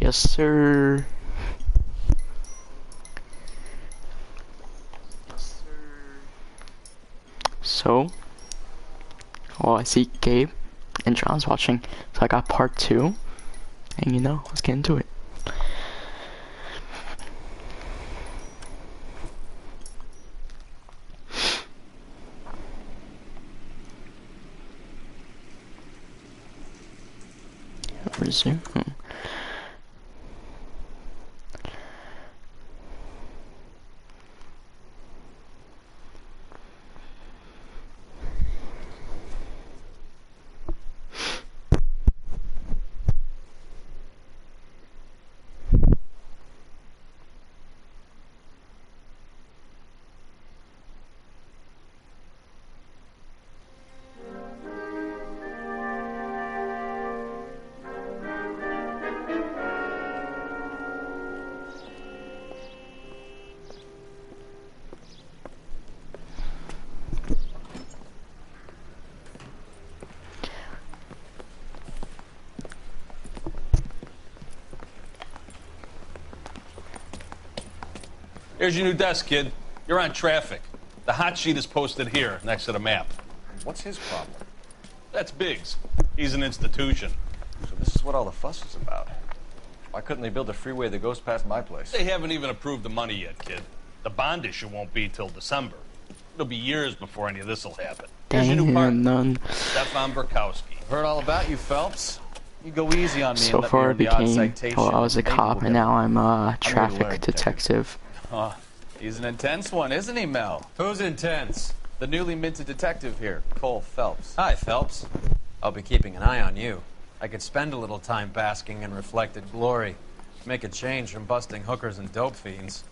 Yes, sir. So, well, I see Gabe and John's watching, so I got part 2, and you know, let's get into it. Resume. Here's your new desk, kid. You're on traffic. The hot sheet is posted here, next to the map. What's his problem? That's Biggs. He's an institution. So this is what all the fuss is about. Why couldn't they build a freeway that goes past my place? They haven't even approved the money yet, kid. The bond issue won't be till December. It'll be years before any of this will happen. Here's your new partner, Stefan Burkowski. Heard all about you, Phelps. You go easy on me. So far, I became. Well, I was a cop, and now I'm a traffic detective. Oh, he's an intense one, isn't he, Mel? Who's intense? The newly minted detective here, Cole Phelps. Hi, Phelps. I'll be keeping an eye on you. I could spend a little time basking in reflected glory. Make a change from busting hookers and dope fiends.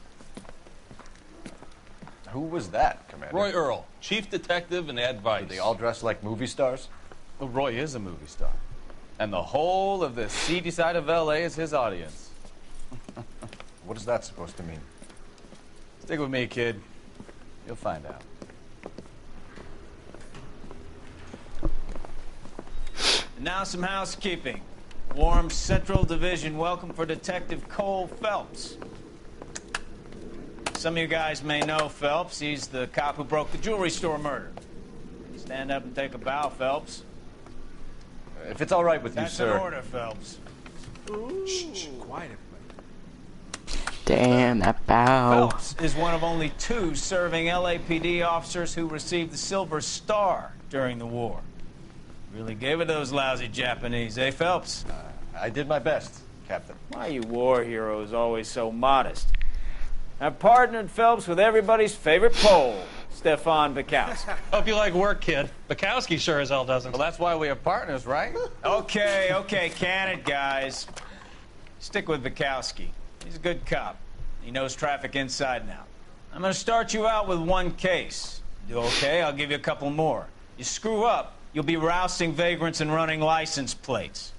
Who was that, Commander? Roy Earl, chief detective and advice. Do they all dress like movie stars? Well, Roy is a movie star. And the whole of the seedy side of L.A. is his audience. What is that supposed to mean? Stick with me, kid. You'll find out. And now some housekeeping. Warm Central Division welcome for Detective Cole Phelps. Some of you guys may know Phelps. He's the cop who broke the jewelry store murder. Stand up and take a bow, Phelps. If it's all right with That's you, sir. That's an order, Phelps. Shh, quiet. Damn, that bow. Phelps is one of only 2 serving LAPD officers who received the Silver Star during the war. Really gave it those lousy Japanese, eh, Phelps? I did my best, Captain. Why you war heroes always so modest? I've partnered Phelps with everybody's favorite Pole, Stefan Burkowski. Hope you like work, kid. Bukowski sure as hell doesn't. Well, that's why we have partners, right? Okay, can it, guys. Stick with Burkowski. He's a good cop. He knows traffic inside and out. I'm going to start you out with 1 case. You do okay, I'll give you a couple more. You screw up, you'll be rousting vagrants and running license plates.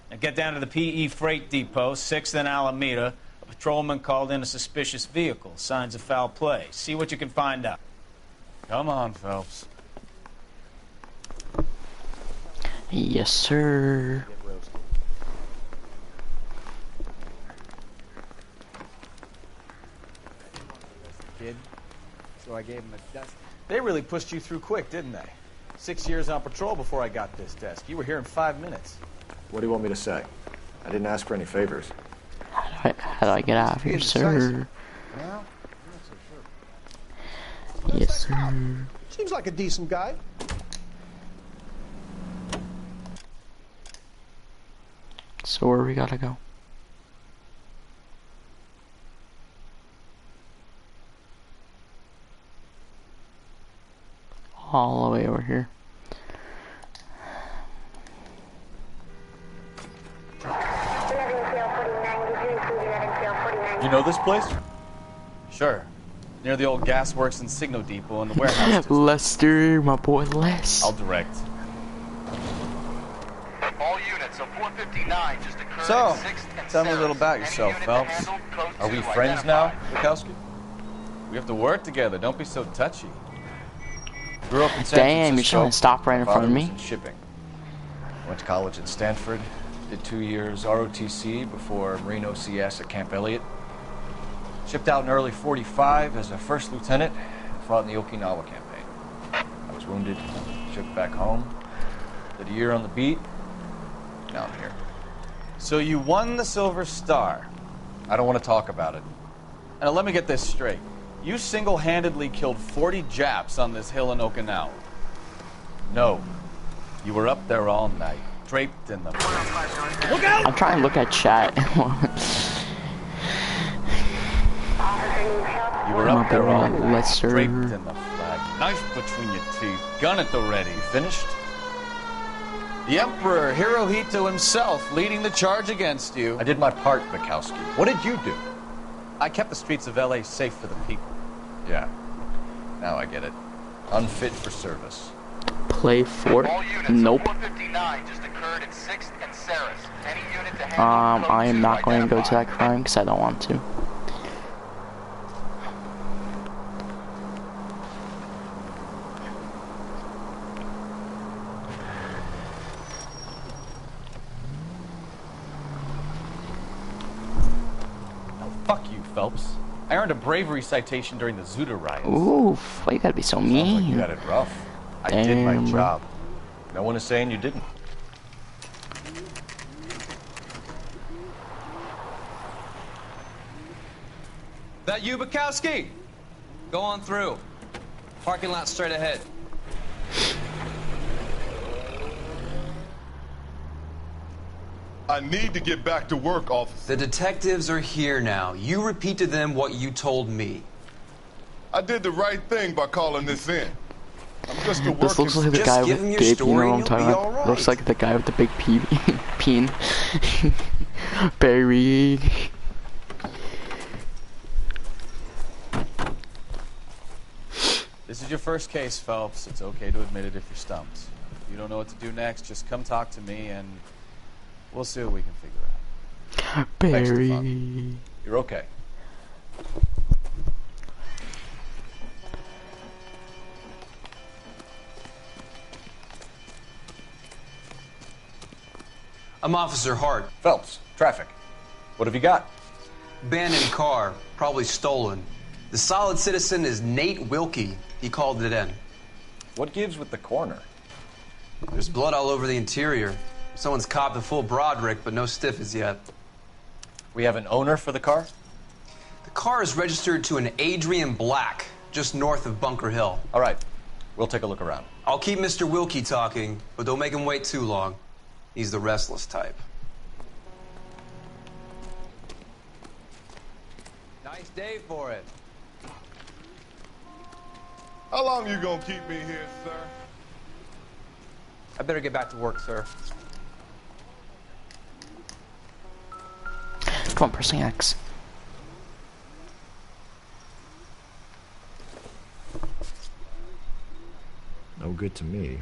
Now get down to the PE Freight Depot, 6th and Alameda. A patrolman called in a suspicious vehicle. Signs of foul play. See what you can find out. Come on, Phelps. Yes, sir. Kid. So I gave him a desk. They really pushed you through quick, didn't they? 6 years on patrol before I got this desk. You were here in 5 minutes. What do you want me to say? I didn't ask for any favors. How do I get out of here, sir? Well, Yes, sir. seems like a decent guy. So where we gotta go? All the way over here. You know this place? Sure. Near the old gasworks and Signo Depot and the warehouse. Lester, my boy Les. I'll direct. All units of 459 just occurred. So, tell me a little about yourself, Phelps. Are we friends now, Bukowski? We have to work together. Don't be so touchy. Grew up in San Damn, you're Francisco. trying to stop right in front of Father me? was in shipping. Went to college at Stanford. Did 2 years ROTC before Marine OCS at Camp Elliott. Shipped out in early 45 as a first lieutenant. Fought in the Okinawa campaign. I was wounded, shipped back home. Did a year on the beat. Now I'm here. So you won the Silver Star. I don't want to talk about it. Now let me get this straight. You single-handedly killed 40 Japs on this hill in Okinawa. No. You were up there all night, draped in the... Look out! I'm trying to look at chat. You were up there all night, Lesser. draped in the flag, knife between your teeth, gun at the ready. Finished? The Emperor Hirohito himself leading the charge against you. I did my part, Bukowski. What did you do? I kept the streets of LA safe for the people. Yeah. Now I get it. Unfit for service. Play Fort? All units, Nope. 459 just occurred at 6th and Saris. Any unit to handle I am code not 2 going to go to identified. that crime because I don't want to. Fuck you, Phelps. I earned a bravery citation during the Zuda riots. Oof, why you gotta be so Sounds like you mean? had it rough. I did my Damn, bro. job. No one is saying you didn't. That you, Bukowski? Go on through. Parking lot straight ahead. I need to get back to work, officer. The detectives are here now. You repeat to them what you told me. I did the right thing by calling this in. I'm just a This looks like the Just guy give with him your Gabe, you story know what I'm and talking you'll be about? all Looks right. like the guy with the big peen. Barry. This is your first case, Phelps. It's okay to admit it if you're stumped. If you don't know what to do next, just come talk to me and we'll see what we can figure out. Thanks, Barry. Stefan. You're okay. I'm Officer Hart. Phelps, traffic. What have you got? Abandoned car, probably stolen. The solid citizen is Nate Wilkie. He called it in. What gives with the coroner? There's blood all over the interior. Someone's copped a full Broderick, but no stiff as yet. We have an owner for the car? The car is registered to an Adrian Black, just north of Bunker Hill. All right. We'll take a look around. I'll keep Mr. Wilkie talking, but don't make him wait too long. He's the restless type. Nice day for it. How long you gonna keep me here, sir? I better get back to work, sir. Come on, pressing X. No good to me.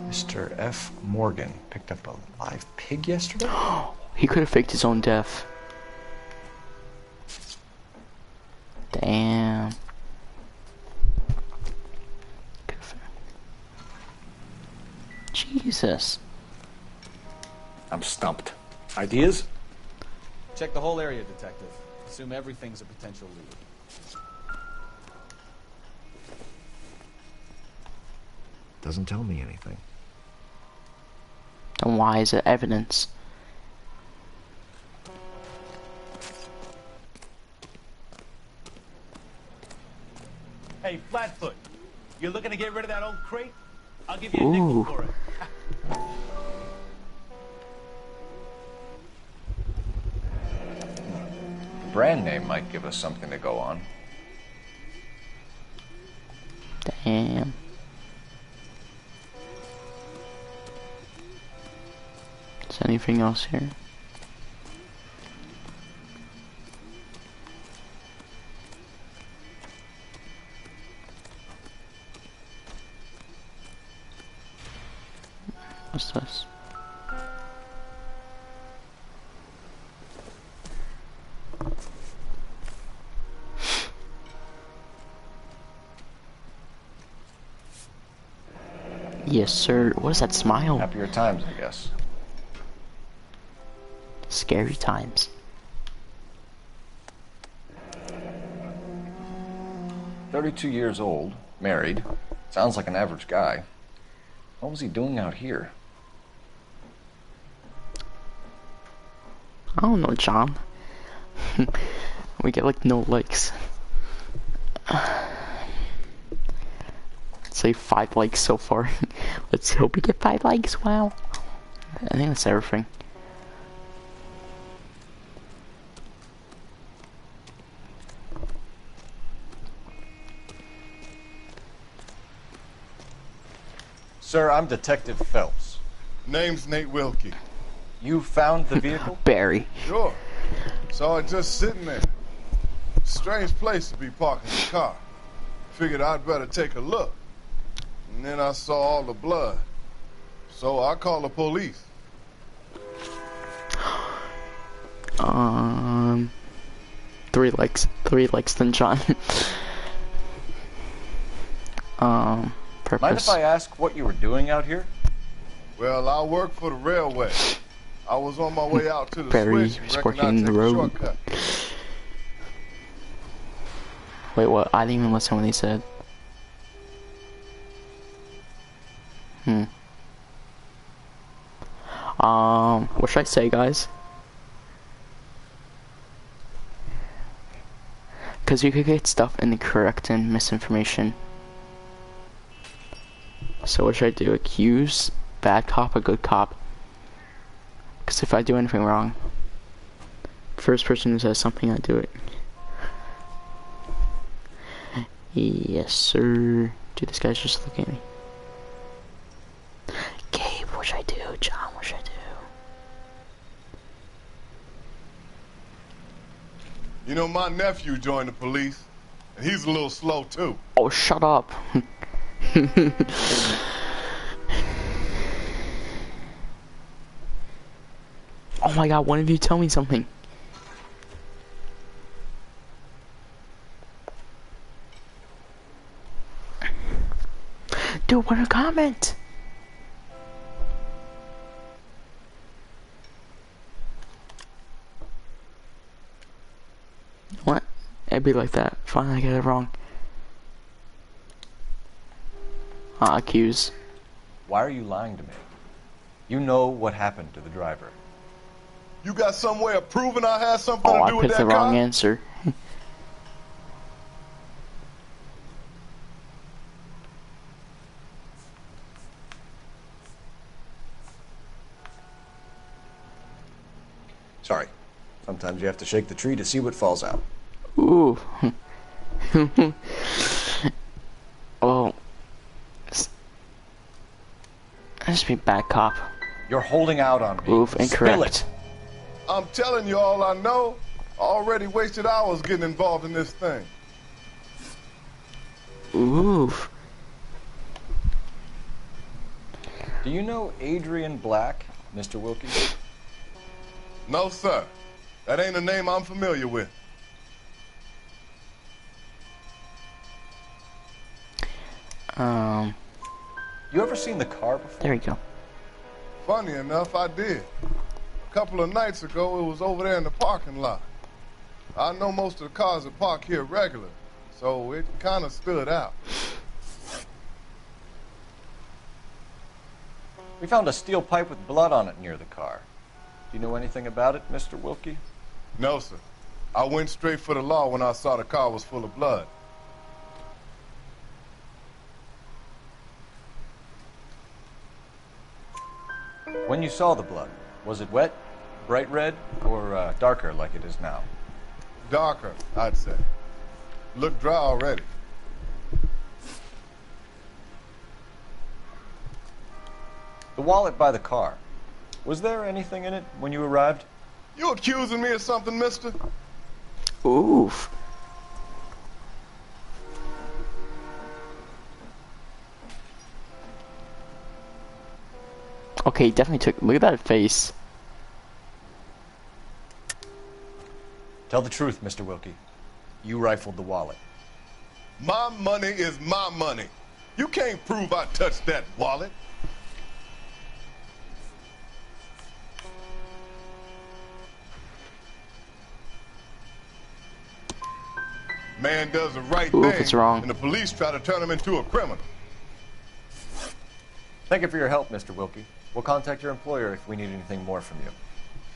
Mr. F. Morgan picked up a live pig yesterday? He could have faked his own death. Damn. Jesus. I'm stumped. Ideas? Check the whole area, Detective. Assume everything's a potential lead. Doesn't tell me anything. Then why is it evidence? Hey, Flatfoot, you looking to get rid of that old crate? I'll give you a nickel Ooh. for it. The brand name might give us something to go on. Damn. Is there anything else here? What's this? Yes, sir. What is that smile? Happier times, I guess. Scary times. 32 years old, married. Sounds like an average guy. What was he doing out here? I don't know, John. We get like no likes. Say 5 likes so far. Let's hope we get 5 likes. Wow. I think that's everything. Sir, I'm Detective Phelps. Name's Nate Wilkie. You found the vehicle? Barry. Sure. Saw it just sitting there. Strange place to be parking the car. Figured I'd better take a look. And then I saw all the blood. So I called the police. 3 likes. 3 likes than John. Purpose. Mind if I ask what you were doing out here? Well, I work for the railway. I was on my way out to the Barry switch was and working reckoned I'd the take a road. shortcut. Wait, what? I didn't even listen when he said. What should I say, guys? Because you could get stuff incorrect and misinformation. So what should I do? Accuse bad cop or good cop? Because if I do anything wrong, first person who says something, I do it. Yes, sir. Dude, this guy's just looking at me. Gabe, what should I do? John, what should I do? You know, my nephew joined the police, and he's a little slow, too. Oh, shut up. Oh my god, one of you tell me something. Dude, what a comment! What? It'd be like that. Finally, I get it wrong. Accuse. Why are you lying to me? You know what happened to the driver. You got some way of proving I had something Oh, to I do with picked that the wrong car? answer. Sorry. Sometimes you have to shake the tree to see what falls out. Ooh. Well, I just be bad cop. You're holding out on me. Oof, incorrect. Spill it. I'm telling you all I know. I already wasted hours getting involved in this thing. Oof. Do you know Adrian Black, Mr. Wilkie? No, sir. That ain't a name I'm familiar with. You ever seen the car before? There we go. Funny enough, I did. A couple of nights ago, it was over there in the parking lot. I know most of the cars that park here regular, so it kind of stood out. We found a steel pipe with blood on it near the car. Do you know anything about it, Mr. Wilkie? No, sir. I went straight for the law when I saw the car was full of blood. When you saw the blood, was it wet, bright red, or darker like it is now? Darker, I'd say. Looked dry already. The wallet by the car. Was there anything in it when you arrived? You accusing me of something, mister? Oof. Okay, definitely took. Look at that face. Tell the truth, Mr. Wilkie. You rifled the wallet. My money is my money. You can't prove I touched that wallet. Man does the right thing, it's wrong. and the police try to turn him into a criminal. Thank you for your help, Mr. Wilkie. We'll contact your employer if we need anything more from you.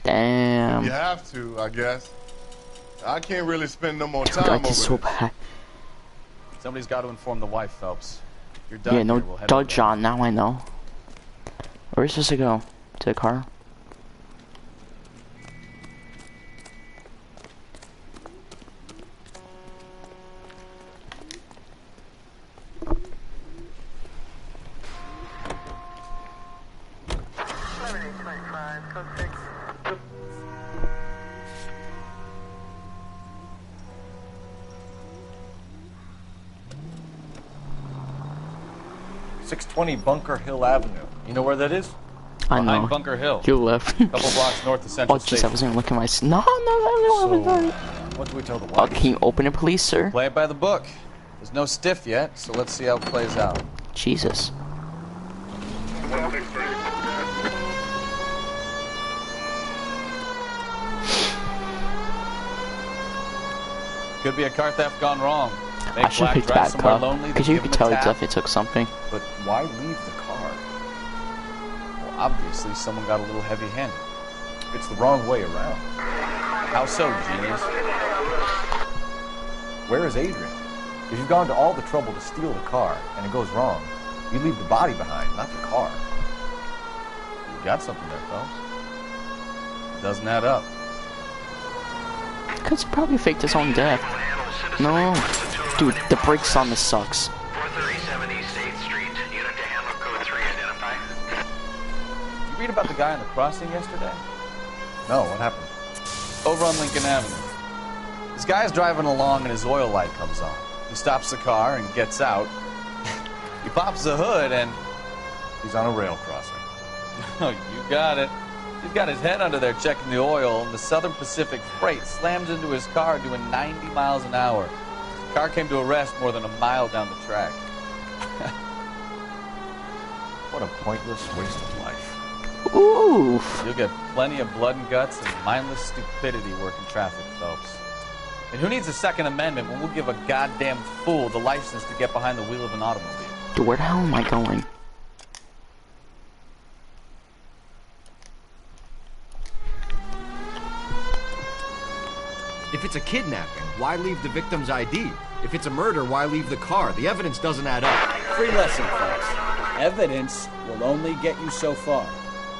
Damn. You have to, I guess. I can't really spend no more time Like over it's so this. bad. Somebody's got to inform the wife, Phelps. If you're done Yeah, no here, we'll head duh, over. John. Now I know. Where's this to go? To the car? .620 Bunker Hill Avenue. You know where that is? I Behind know. Bunker Hill. You left. A couple blocks north of Oh Central jeez, I Station. wasn't even looking at my. No. What do we tell the Oh, wife? can you open it, please, sir? Play it by the book. There's no stiff yet, so let's see how it plays out. Jesus. Could be a car theft gone wrong. I Make should Black pick drive that somewhere car. lonely, Because then you give could him a tell you tap. definitely took something. But why leave the car? Well, obviously, someone got a little heavy-handed. It's the wrong way around. How so, genius? Where is Adrian? If you've gone to all the trouble to steal the car and it goes wrong, you leave the body behind, not the car. You got something there, Phelps. It doesn't add up. Because he probably faked his own death. No. Dude, the brakes on this sucks. 437 East 8th Street. Unit to handle code 3 identify. You read about the guy on the crossing yesterday? No, what happened? Over on Lincoln Avenue. This guy's driving along and his oil light comes on. He stops the car and gets out. He pops the hood and... He's on a rail crossing. Oh, you got it. He's got his head under there checking the oil, and the Southern Pacific Freight slams into his car doing 90 miles an hour. The car came to a rest more than a mile down the track. What a pointless waste of life. Oof. You'll get plenty of blood and guts and mindless stupidity working traffic, Phelps. And who needs a Second Amendment when we'll give a goddamn fool the license to get behind the wheel of an automobile? Dude, where the hell am I going? If it's a kidnapping, why leave the victim's ID? If it's a murder, why leave the car? The evidence doesn't add up. Free lesson, folks. Evidence will only get you so far.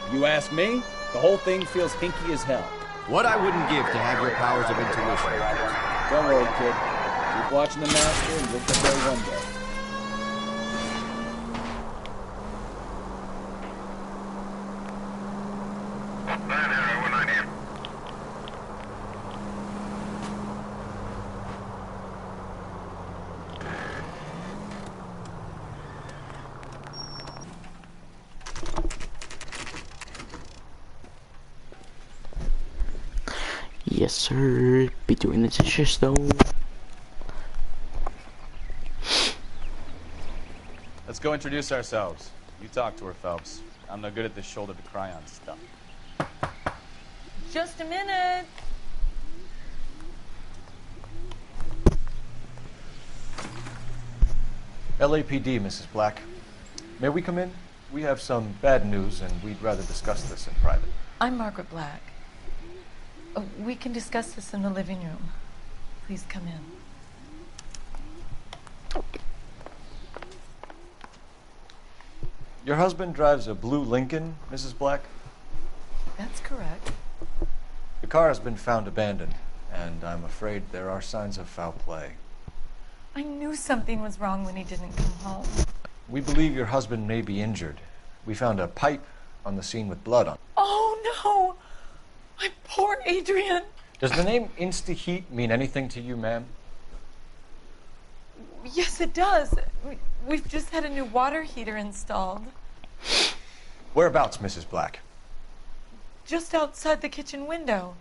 If you ask me, the whole thing feels hinky as hell. What I wouldn't give to have your powers of intuition. Don't worry, kid. Keep watching the master and you'll get there one day. Yes, sir. Be doing the dishes, though. Let's go introduce ourselves. You talk to her, Phelps. I'm no good at this shoulder to cry on stuff. Just a minute. LAPD, Mrs. Black. May we come in? We have some bad news, and we'd rather discuss this in private. I'm Margaret Black. We can discuss this in the living room. Please come in. Your husband drives a blue Lincoln, Mrs. Black? That's correct. The car has been found abandoned, and I'm afraid there are signs of foul play. I knew something was wrong when he didn't come home. We believe your husband may be injured. We found a pipe on the scene with blood on it. Oh, no! My poor Adrian! Does the name Insta-Heat mean anything to you, ma'am? Yes, it does. We've just had a new water heater installed. Whereabouts, Mrs. Black? Just outside the kitchen window.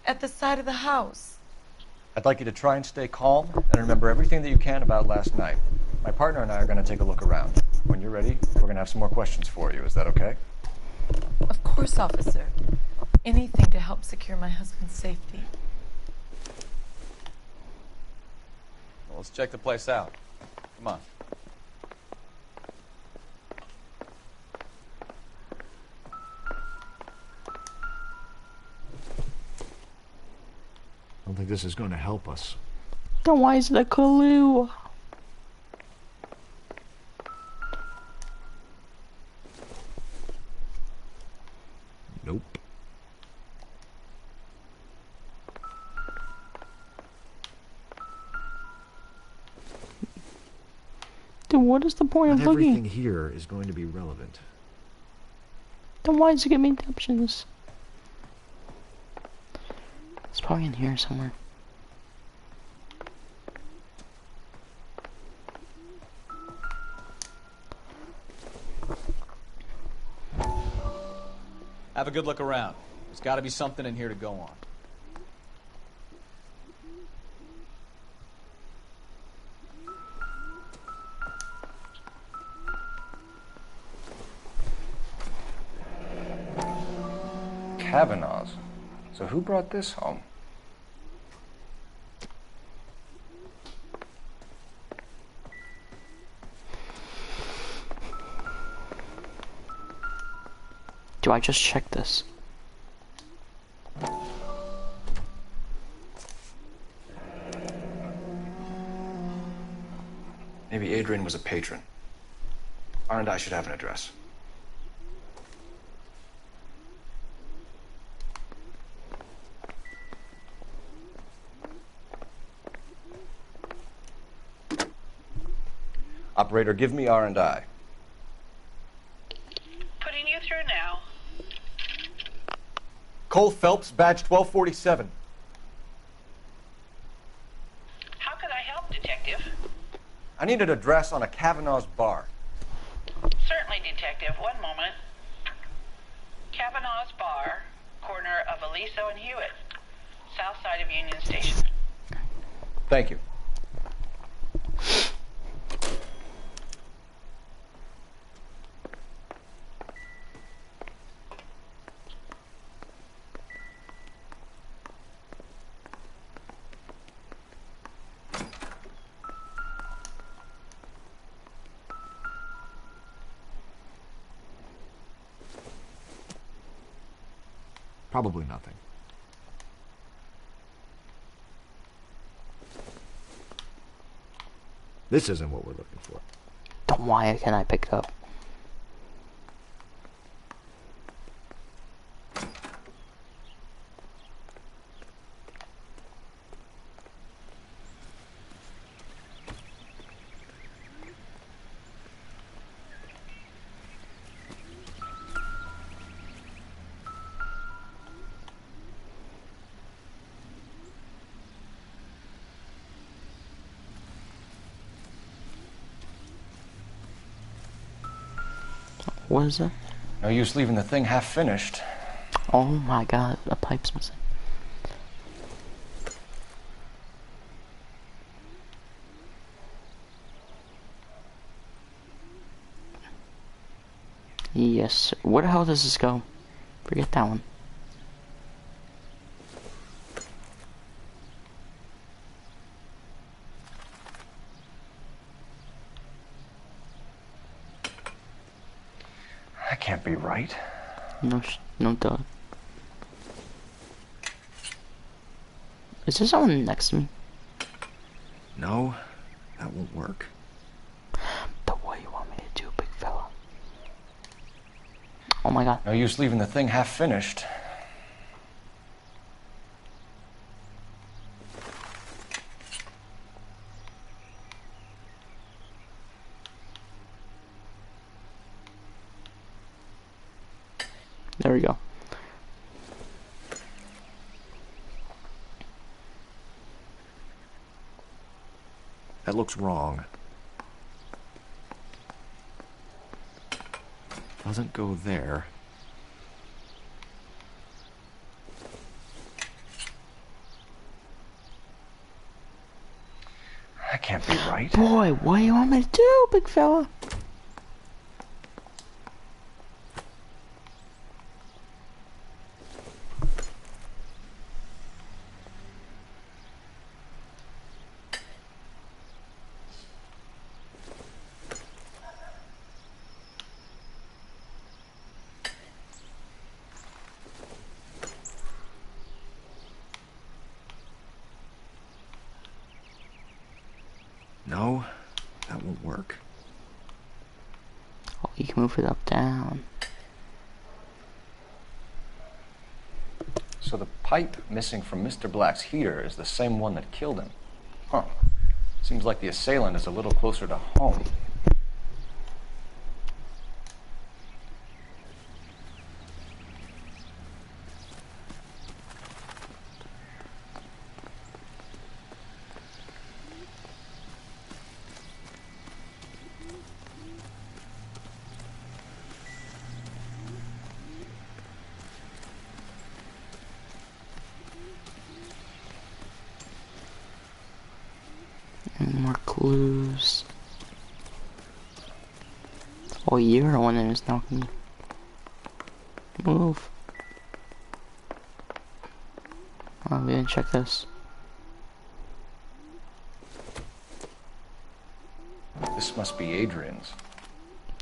At the side of the house. I'd like you to try and stay calm and remember everything that you can about last night. My partner and I are going to take a look around. When you're ready, we're going to have some more questions for you. Is that okay? Of course, officer. Anything to help secure my husband's safety. Well, let's check the place out. Come on. I don't think this is going to help us. Then why is it a clue? Nope. Dude, what is the point Not of looking? everything here is going to be relevant. Then why does it give me the options? It's probably in here somewhere. Have a good look around. There's got to be something in here to go on. Kavanaugh's. So who brought this home? Do I just check this? Maybe Adrian was a patron. R&I should have an address. Operator, give me R&I. Putting you through now. Cole Phelps, badge 1247. How can I help, Detective? I need an address on a Kavanaugh's bar. Certainly, Detective. One moment. Kavanaugh's Bar, corner of Aliso and Hewitt, south side of Union Station. Thank you. Probably nothing. This isn't what we're looking for. Then why can I pick it up? What is that? No use leaving the thing half finished. Oh my god, a pipe's missing. Yes. Where the hell does this go? Forget that one. That can't be right. No duh. Is there someone next to me? No, that won't work. The way you want me to do, big fella. Oh my god. No use leaving the thing half finished. There we go. That looks wrong. Doesn't go there. That can't be right. boy, what do you want me to do, big fella? No, that won't work. Oh, you can move it up, down. So the pipe missing from Mr. Black's heater is the same one that killed him. Huh. Seems like the assailant is a little closer to home. More clues. Oh, you're the one that is knocking. Move. Oh, we didn't check this. This must be Adrian's.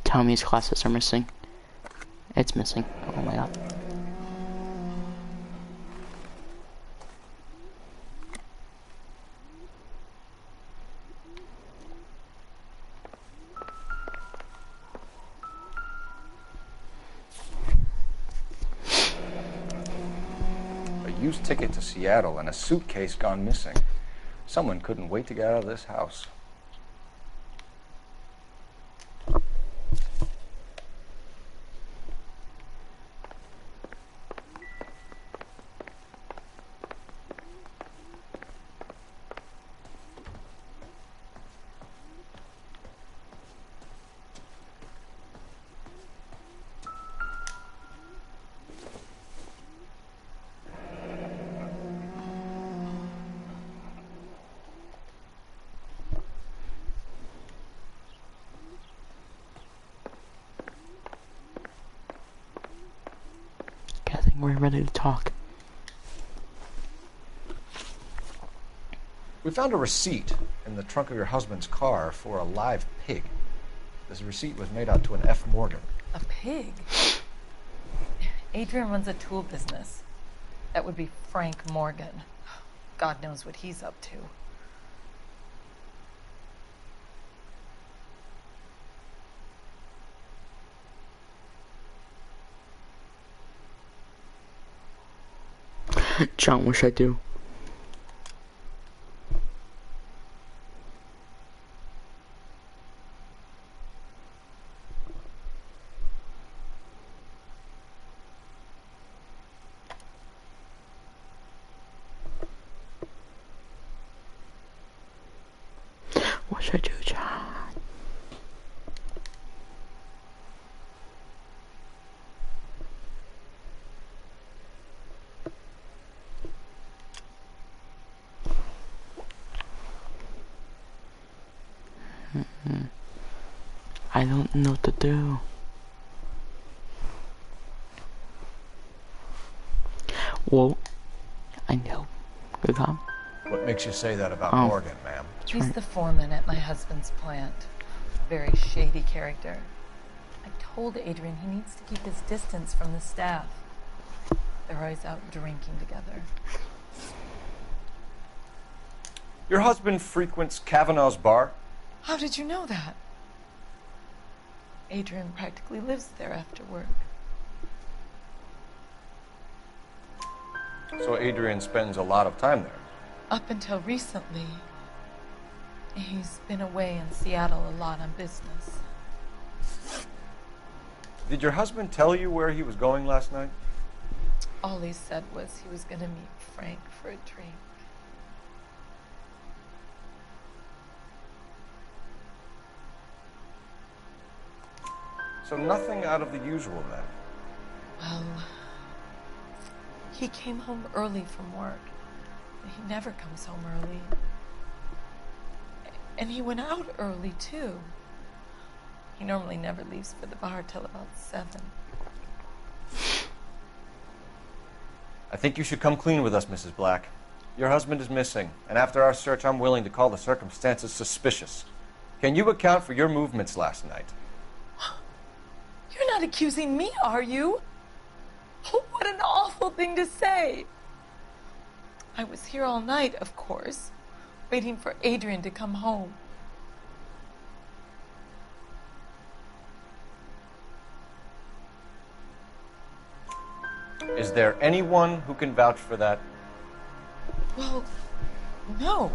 Tell me his glasses are missing. It's missing. Oh my god. Used ticket to Seattle and a suitcase gone missing. Someone couldn't wait to get out of this house. We're ready to talk. We found a receipt in the trunk of your husband's car for a live pig. This receipt was made out to an F. Morgan. A pig? Adrian runs a tool business. That would be Frank Morgan. God knows what he's up to. John, what should I do? What should I do, John? I don't know what to do. Whoa. I know. Good call. What makes you say that about Morgan, ma'am? He's the foreman at my husband's plant. Very shady character. I told Adrian he needs to keep his distance from the staff. They're always out drinking together. Your husband frequents Kavanaugh's bar? How did you know that? Adrian practically lives there after work. So Adrian spends a lot of time there? Up until recently, he's been away in Seattle a lot on business. Did your husband tell you where he was going last night? All he said was he was going to meet Frank for a drink. So nothing out of the usual then? Well, he came home early from work. He never comes home early. And he went out early, too. He normally never leaves for the bar till about 7. I think you should come clean with us, Mrs. Black. Your husband is missing, and after our search, I'm willing to call the circumstances suspicious. Can you account for your movements last night? You're not accusing me, are you? Oh, what an awful thing to say. I was here all night, of course, waiting for Adrian to come home. Is there anyone who can vouch for that? Well, no.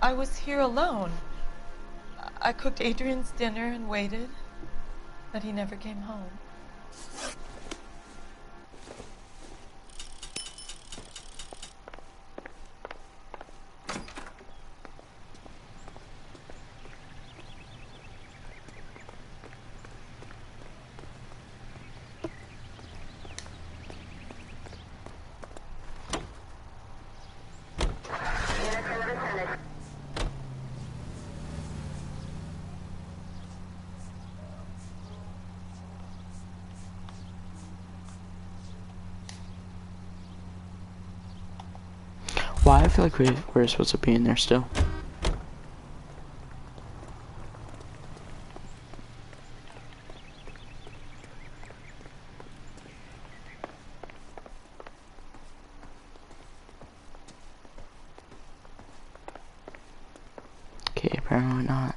I was here alone. I cooked Adrian's dinner and waited, but he never came home. Why? I feel like we're supposed to be in there still. Okay, apparently not.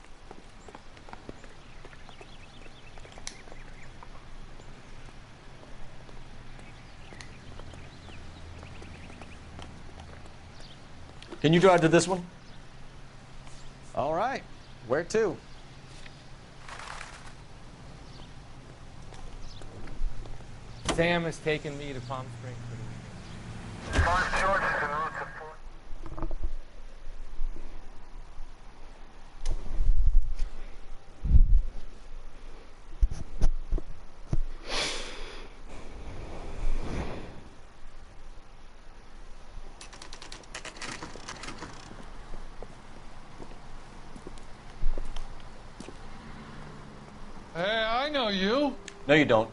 Can you drive to this one? All right. Where to? Sam has taken me to Palm Springs for the weekend. Hey, I know you. No, you don't.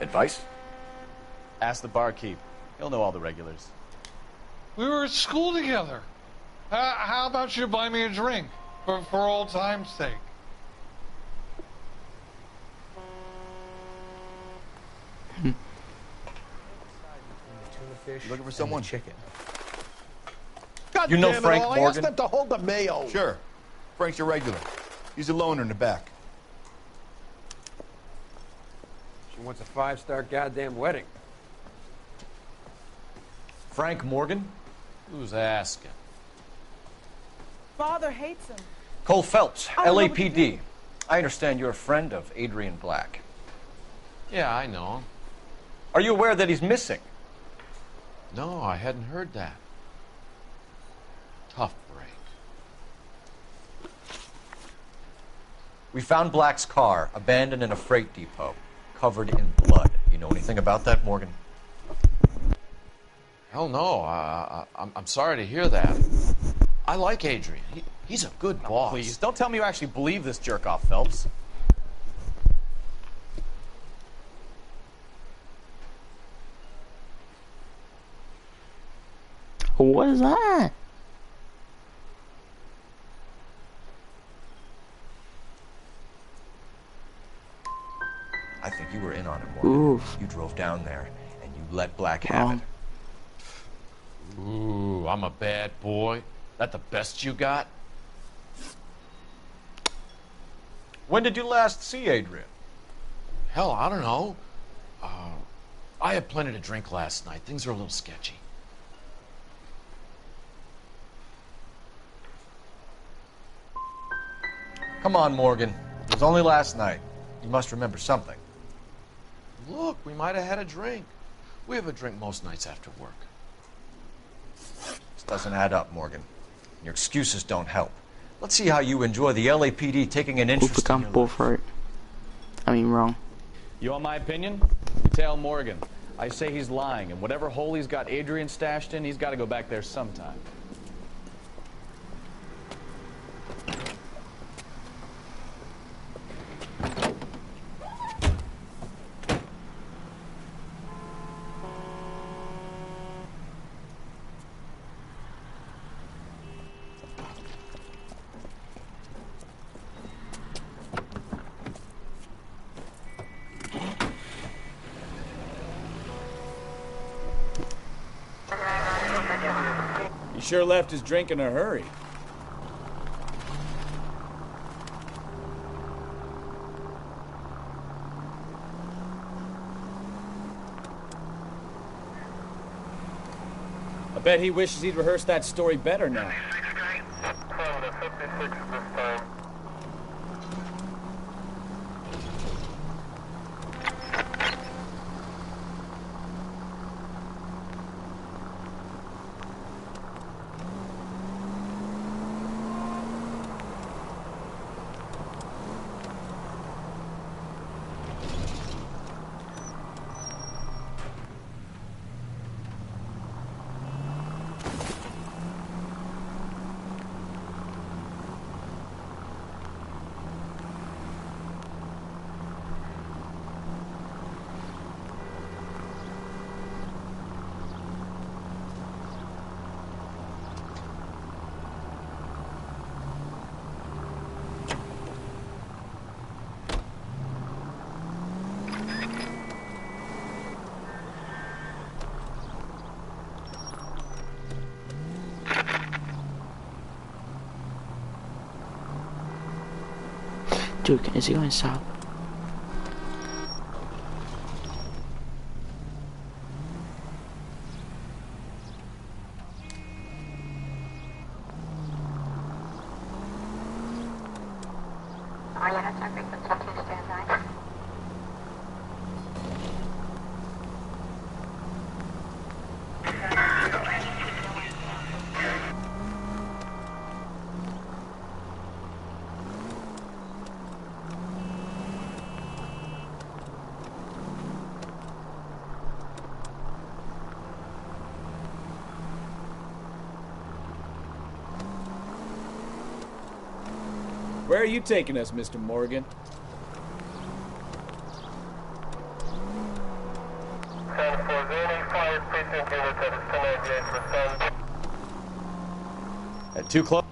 Advice? Ask the barkeep. He'll know all the regulars. We were at school together. How about you buy me a drink for old time's sake? Looking for someone? Chicken. God You know damn it Frank all. I Morgan? asked them to hold the mayo. Sure. Frank's a regular. He's a loner in the back. She wants a 5-star goddamn wedding. Frank Morgan? Who's asking? Father hates him. Cole Phelps, I don't know what to LAPD. I understand you're a friend of Adrian Black. Yeah, I know him. Are you aware that he's missing? No, I hadn't heard that. Tough break. We found Black's car, abandoned in a freight depot, covered in blood. You know anything about that, Morgan? Hell no. I'm sorry to hear that. I like Adrian. He's a good boss. Please, don't tell me you actually believe this jerk-off, Phelps. What is that? I think you were in on it, Morgan. Ooh. You drove down there, and you let Black have it. Ooh, I'm a bad boy. That the best you got? When did you last see Adrian? Hell, I don't know. I had plenty to drink last night. Things are a little sketchy. Come on, Morgan. It was only last night. You must remember something. Look, we might have had a drink. We have a drink most nights after work. This doesn't add up, Morgan. Your excuses don't help. Let's see how you enjoy the LAPD taking an interest in your life. For it. I mean, wrong. You want my opinion? You tell Morgan. I say he's lying, and whatever hole he's got Adrian stashed in, he's got to go back there sometime. He sure left his drink in a hurry. I bet he wishes he'd rehearsed that story better now. Dude, is he going to stop? Where are you taking us, Mr. Morgan? At 2 close.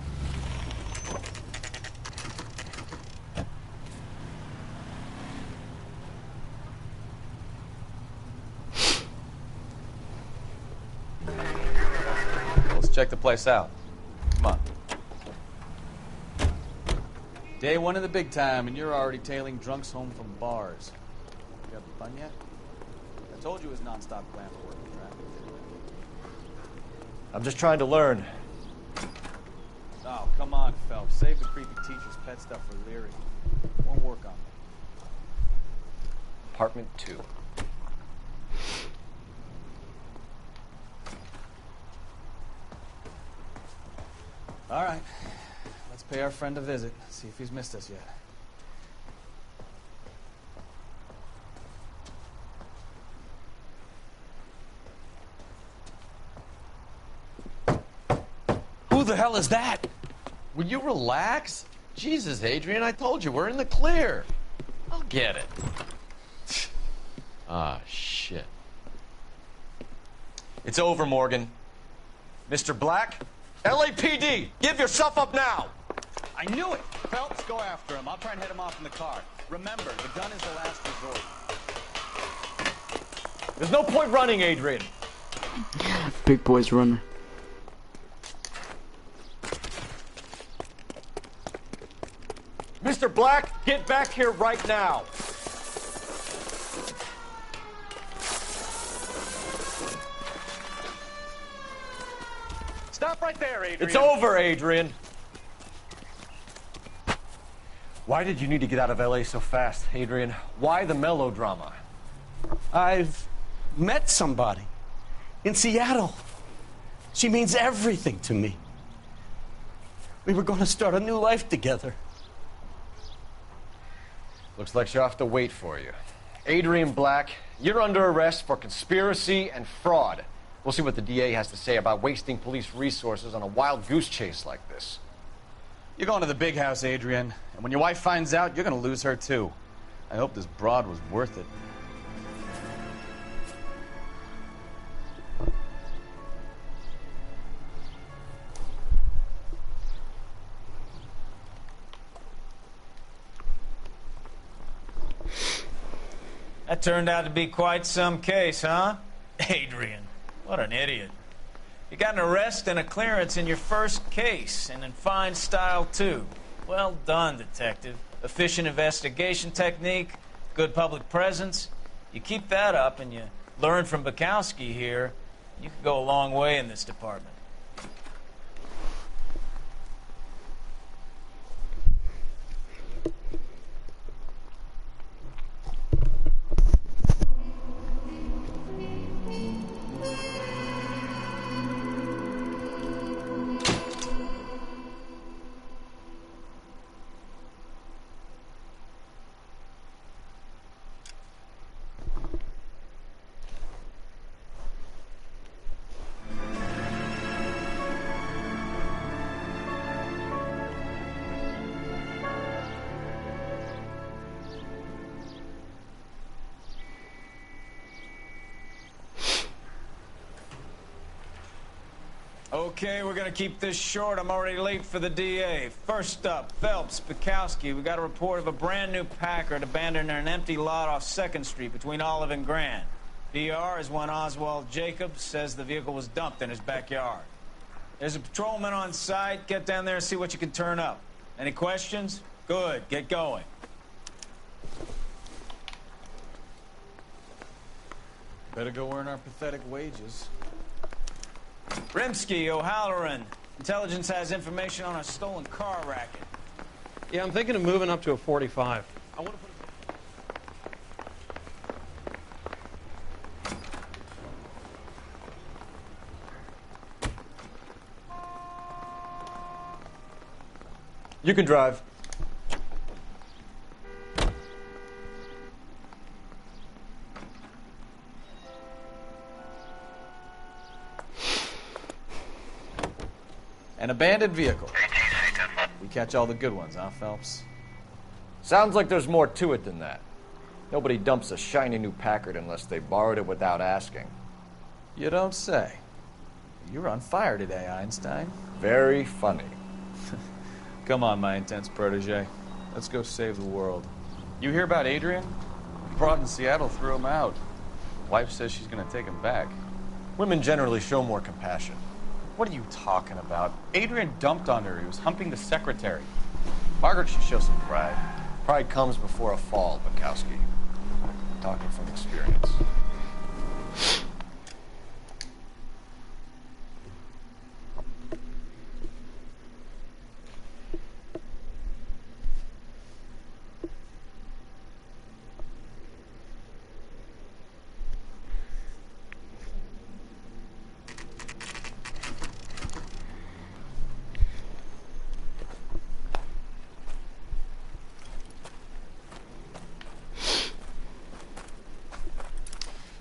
Let's check the place out. Come on. Day one of the big time, and you're already tailing drunks home from bars. You having fun yet? I told you it was non-stop glamour work, right? I'm just trying to learn. Oh, come on, Phelps. Save the creepy teacher's pet stuff for Leary. Won't work on me. Apartment 2. All right. Let's pay our friend a visit. See if he's missed us yet. Who the hell is that? Will you relax? Jesus, Adrian, I told you, we're in the clear. I'll get it. Ah, shit. It's over, Morgan. Mr. Black, LAPD, give yourself up now! I knew it! Phelps, go after him. I'll try and head him off in the car. Remember, the gun is the last resort. There's no point running, Adrian. Big boys running. Mr. Black, get back here right now. Stop right there, Adrian. It's over, Adrian. Why did you need to get out of LA so fast, Adrian? Why the melodrama? I've met somebody in Seattle. She means everything to me. We were going to start a new life together. Looks like she'll have to wait for you. Adrian Black, you're under arrest for conspiracy and fraud. We'll see what the DA has to say about wasting police resources on a wild goose chase like this. You're going to the big house, Adrian. And when your wife finds out, you're going to lose her too. I hope this broad was worth it. That turned out to be quite some case, huh? Adrian, what an idiot. You got an arrest and a clearance in your first case, and in fine style, too. Well done, detective. Efficient investigation technique, good public presence. You keep that up and you learn from Bukowski here, you could go a long way in this department. Okay, we're gonna keep this short. I'm already late for the DA. First up, Phelps, Bukowski. We got a report of a brand new Packard abandoned in an empty lot off 2nd Street between Olive and Grand. PR is one Oswald Jacobs says the vehicle was dumped in his backyard. There's a patrolman on site. Get down there and see what you can turn up. Any questions? Good, get going. Better go earn our pathetic wages. Rimsky, O'Halloran. Intelligence has information on a stolen car racket. Yeah, I'm thinking of moving up to a 45. I want to put You can drive. An abandoned vehicle. We catch all the good ones, huh, Phelps? Sounds like there's more to it than that. Nobody dumps a shiny new Packard unless they borrowed it without asking. You don't say. You're on fire today, Einstein. Very funny. Come on, my intense protege. Let's go save the world. You hear about Adrian? Broad in Seattle threw him out. Wife says she's gonna take him back. Women generally show more compassion. What are you talking about? Adrian dumped on her. He was humping the secretary. Margaret should show some pride. Pride comes before a fall, Bukowski. Talking from experience.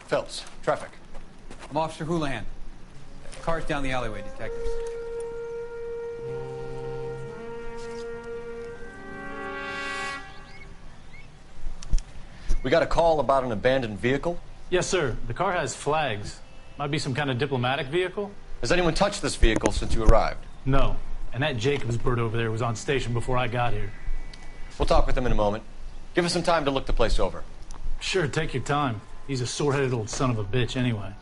Phelps, traffic. I'm Officer Houlihan. Car's down the alleyway, detectives. We got a call about an abandoned vehicle? Yes, sir. The car has flags. Might be some kind of diplomatic vehicle. Has anyone touched this vehicle since you arrived? No. And that Jacobs bird over there was on station before I got here. We'll talk with him in a moment. Give us some time to look the place over. Sure, take your time. He's a sore-headed old son of a bitch anyway.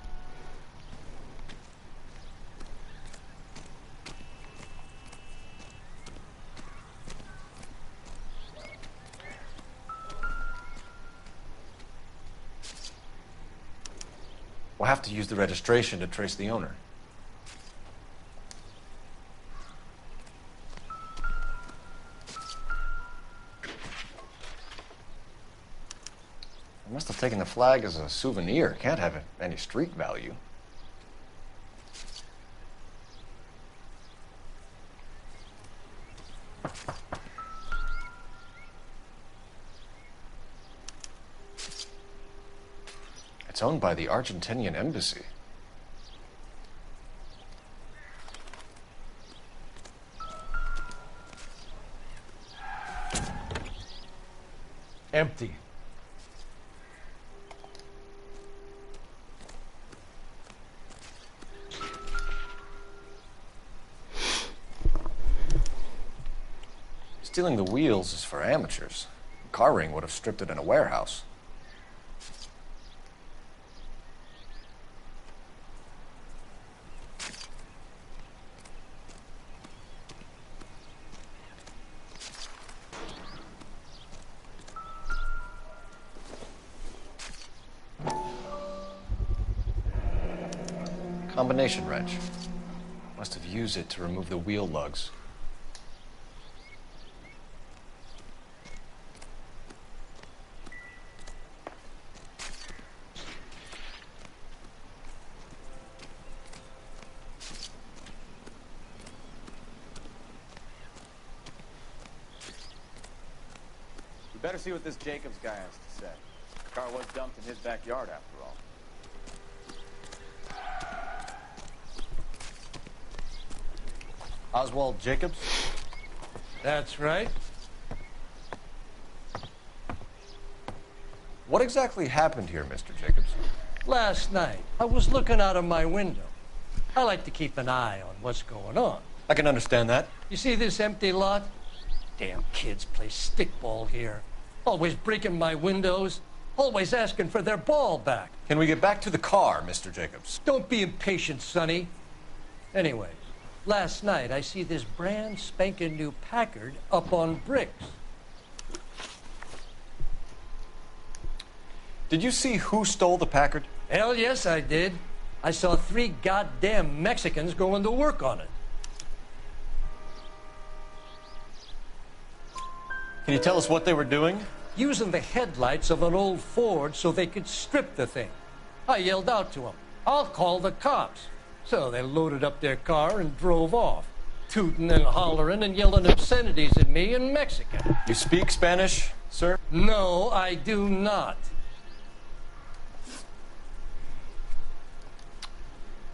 We'll have to use the registration to trace the owner. I must have taken the flag as a souvenir. Can't have any street value. It's owned by the Argentinian embassy. Empty. Stealing the wheels is for amateurs. Car ring would have stripped it in a warehouse. Combination wrench. Must have used it to remove the wheel lugs. We better see what this Jacobs guy has to say. The car was dumped in his backyard after all. Oswald Jacobs? That's right. What exactly happened here, Mr. Jacobs? Last night, I was looking out of my window. I like to keep an eye on what's going on. I can understand that. You see this empty lot? Damn kids play stickball here. Always breaking my windows. Always asking for their ball back. Can we get back to the car, Mr. Jacobs? Don't be impatient, Sonny. Anyway, last night I see this brand spanking new Packard up on bricks. Did you see who stole the Packard? Hell yes, I did. I saw 3 goddamn Mexicans going to work on it. Can you tell us what they were doing? Using the headlights of an old Ford so they could strip the thing. I yelled out to them, "I'll call the cops." So they loaded up their car and drove off, tooting and hollering and yelling obscenities at me in Mexican. You speak Spanish, sir? No, I do not.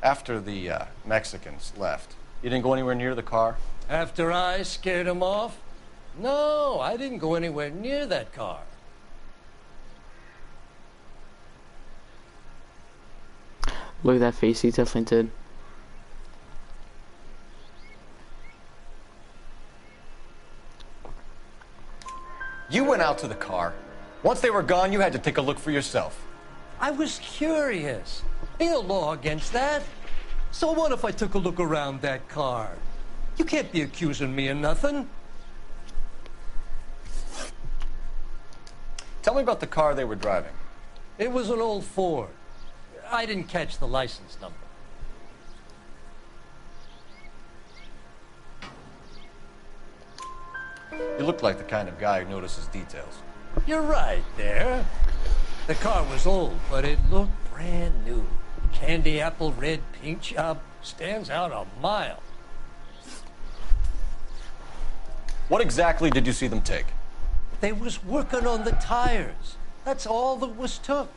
After the Mexicans left, you didn't go anywhere near the car? After I scared them off? No, I didn't go anywhere near that car. Look at that face, he definitely did. You went out to the car. Once they were gone, you had to take a look for yourself. I was curious. Ain't no law against that. So what if I took a look around that car? You can't be accusing me of nothing. Tell me about the car they were driving. It was an old Ford. I didn't catch the license number. You look like the kind of guy who notices details. You're right there. The car was old, but it looked brand new. Candy apple red paint job stands out a mile. What exactly did you see them take? They was working on the tires. That's all that was took.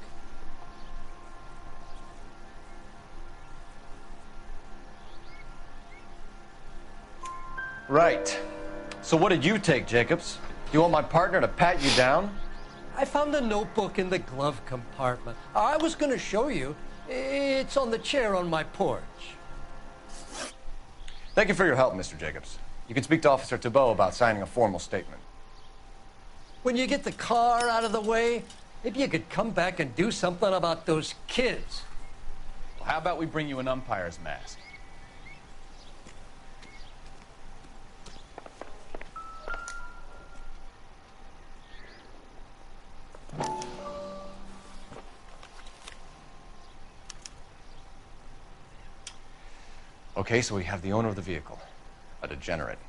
Right. So what did you take, Jacobs? You want my partner to pat you down? I found a notebook in the glove compartment. I was going to show you. It's on the chair on my porch. Thank you for your help, Mr. Jacobs. You can speak to Officer Thibault about signing a formal statement. When you get the car out of the way, maybe you could come back and do something about those kids. Well, how about we bring you an umpire's mask? Okay, so we have the owner of the vehicle, a degenerate.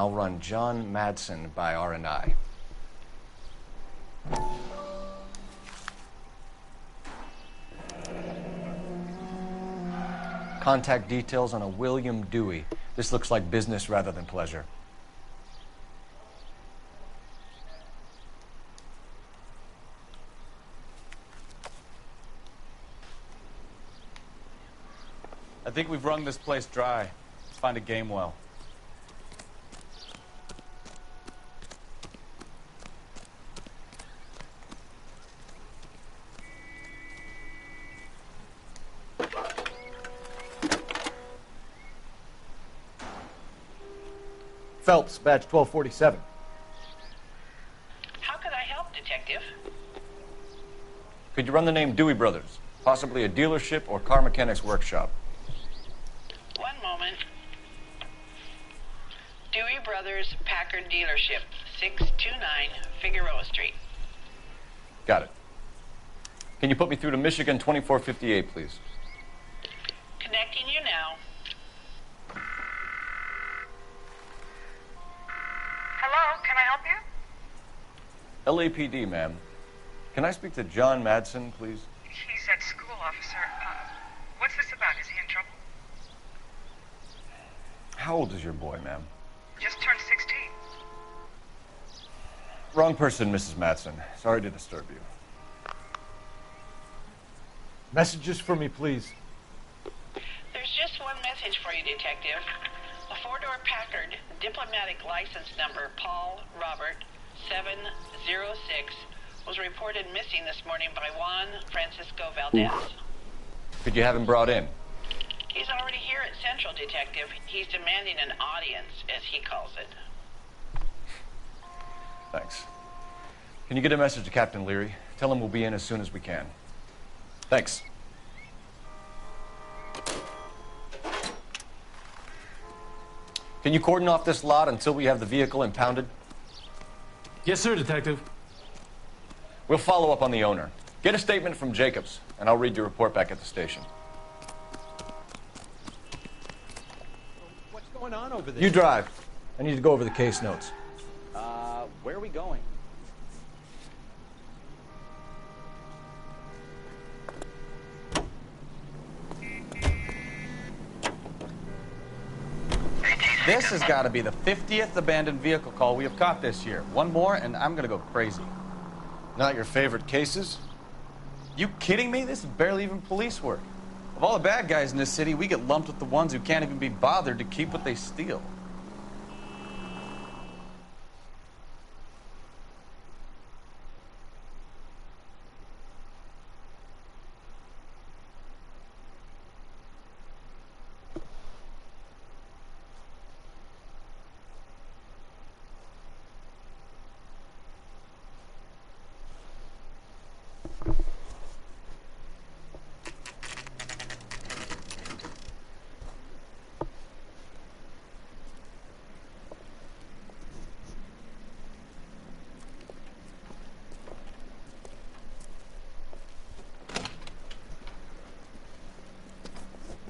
I'll run John Madsen by R&I. Contact details on a William Dewey. This looks like business rather than pleasure. I think we've wrung this place dry. Let's find a game well. Phelps, badge 1247. How could I help, Detective? Could you run the name Dewey Brothers? Possibly a dealership or car mechanics workshop. One moment. Dewey Brothers Packard Dealership, 629 Figueroa Street. Got it. Can you put me through to Michigan 2458, please? Connecting you now. Hello, can I help you? LAPD, ma'am. Can I speak to John Madsen, please? He's at school, officer. What's this about? Is he in trouble? How old is your boy, ma'am? Just turned 16. Wrong person, Mrs. Madsen. Sorry to disturb you. Messages for me, please. There's just one message for you, Detective. A four-door Packard, diplomatic license number Paul Robert 706, was reported missing this morning by Juan Francisco Valdez. Could you have him brought in? He's already here at Central, Detective. He's demanding an audience, as he calls it. Thanks. Can you get a message to Captain Leary? Tell him we'll be in as soon as we can. Thanks. Can you cordon off this lot until we have the vehicle impounded? Yes, sir, Detective. We'll follow up on the owner. Get a statement from Jacobs, and I'll read your report back at the station. What's going on over there? You drive. I need to go over the case notes. Where are we going? This has got to be the 50th abandoned vehicle call we have caught this year. One more, and I'm going to go crazy. Not your favorite cases? You kidding me? This is barely even police work. Of all the bad guys in this city, we get lumped with the ones who can't even be bothered to keep what they steal.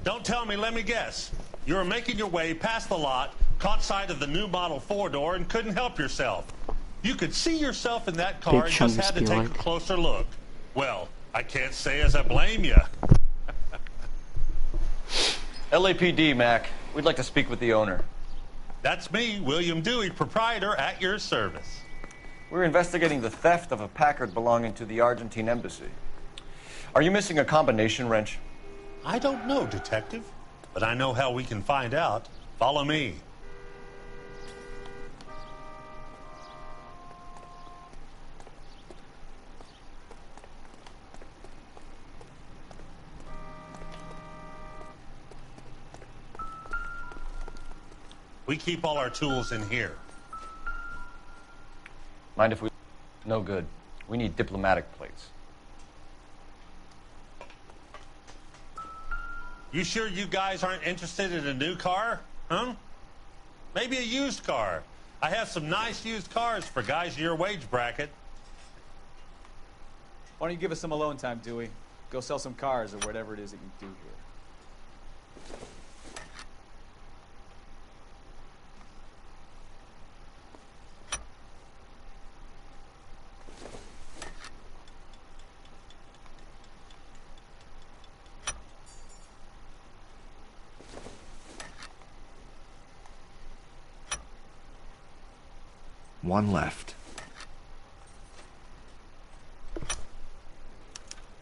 Don't tell me, let me guess. You were making your way past the lot, caught sight of the new model four-door, and couldn't help yourself. You could see yourself in that car and just had to take a closer look. Well, I can't say as I blame you. LAPD, Mac. We'd like to speak with the owner. That's me, William Dewey, proprietor, at your service. We're investigating the theft of a Packard belonging to the Argentine embassy. Are you missing a combination wrench? I don't know, Detective, but I know how we can find out. Follow me. We keep all our tools in here. Mind if we... No good. We need diplomatic plates. You sure you guys aren't interested in a new car? Huh? Maybe a used car. I have some nice used cars for guys in your wage bracket. Why don't you give us some alone time, Dewey? Go sell some cars or whatever it is that you do here. One left.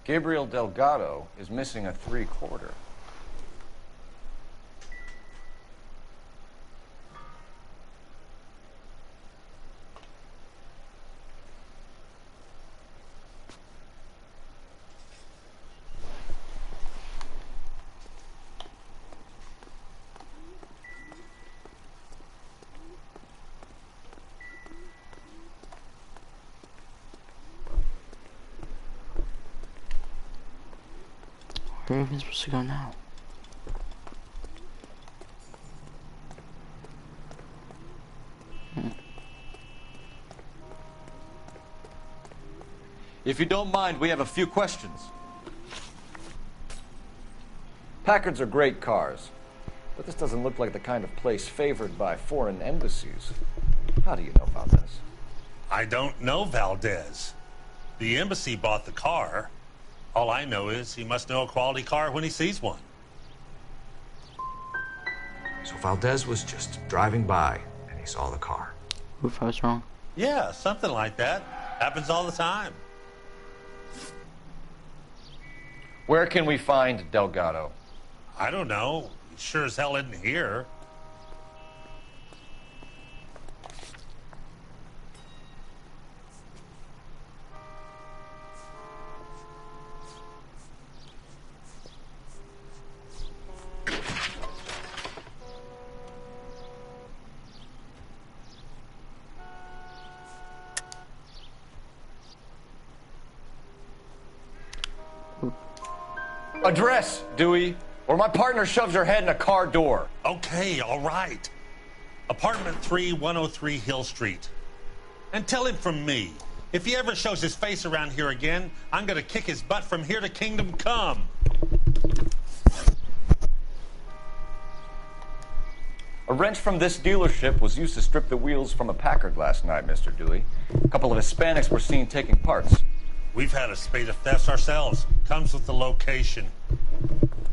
Gabriel Delgado is missing a 3/4. Where are we supposed to go now? If you don't mind, we have a few questions. Packards are great cars, but this doesn't look like the kind of place favored by foreign embassies. How do you know Valdez? I don't know Valdez. The embassy bought the car. All I know is he must know a quality car when he sees one. So Valdez was just driving by, and he saw the car. Oof, I was wrong. Yeah, something like that. Happens all the time. Where can we find Delgado? I don't know. He sure as hell isn't here. Address, Dewey, or my partner shoves her head in a car door. Okay, all right. Apartment 3, 103 Hill Street. And tell him from me, if he ever shows his face around here again, I'm gonna kick his butt from here to Kingdom Come. A wrench from this dealership was used to strip the wheels from a Packard last night, Mr. Dewey. A couple of Hispanics were seen taking parts. We've had a spate of thefts ourselves. Comes with the location.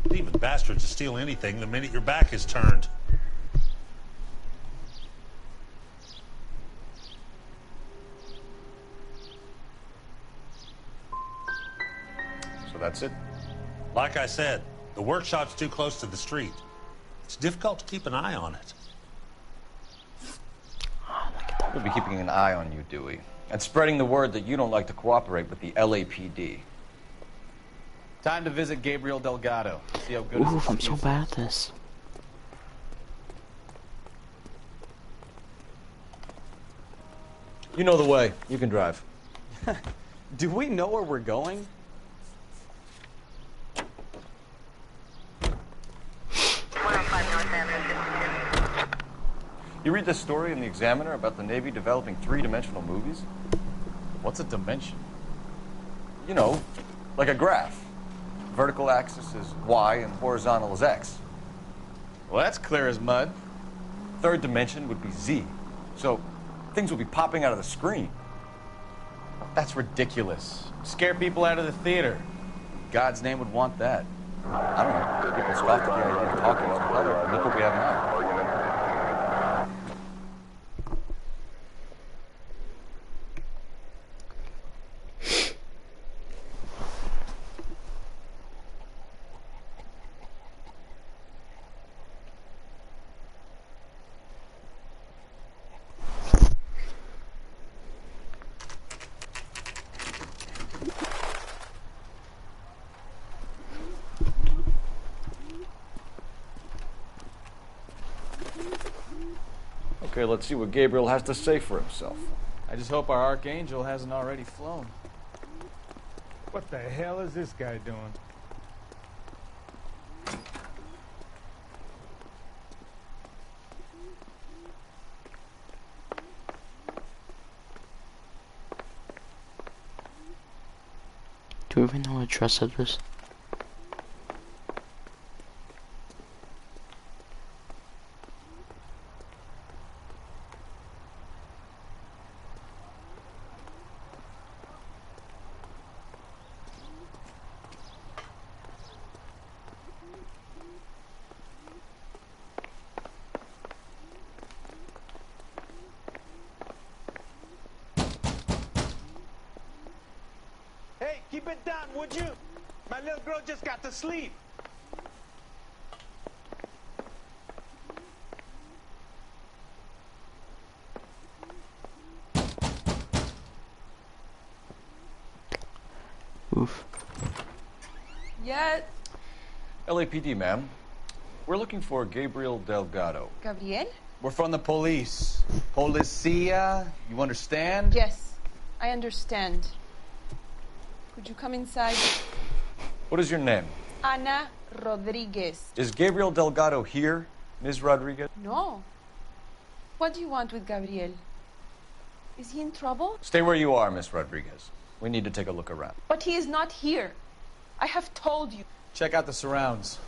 Leaving bastards to steal anything the minute your back is turned. So that's it? Like I said, the workshop's too close to the street. It's difficult to keep an eye on it. We'll be keeping an eye on you, Dewey, and spreading the word that you don't like to cooperate with the LAPD. Time to visit Gabriel Delgado. See how good Oof, his I'm so excuse bad at this. You know the way. You can drive. Do we know where we're going? You read this story in the Examiner about the Navy developing three-dimensional movies? What's a dimension? You know, like a graph. Vertical axis is Y and horizontal is X. Well, that's clear as mud. Third dimension would be Z. So things will be popping out of the screen. That's ridiculous. Scare people out of the theater. God's name would want that. I don't know. People scoffed at the idea of talking to each other, and look what we have now. Okay, let's see what Gabriel has to say for himself. I just hope our Archangel hasn't already flown. What the hell is this guy doing? Do you even know what address it is? Hey, keep it down, would you? My little girl just got to sleep. Oof. Yes. LAPD, ma'am. We're looking for Gabriel Delgado. Gabriel? We're from the police. Policia, you understand? Yes, I understand. Could you come inside? What is your name? Ana Rodriguez. Is Gabriel Delgado here, Ms. Rodriguez? No. What do you want with Gabriel? Is he in trouble? Stay where you are, Miss Rodriguez. We need to take a look around. But he is not here. I have told you. Check out the surrounds.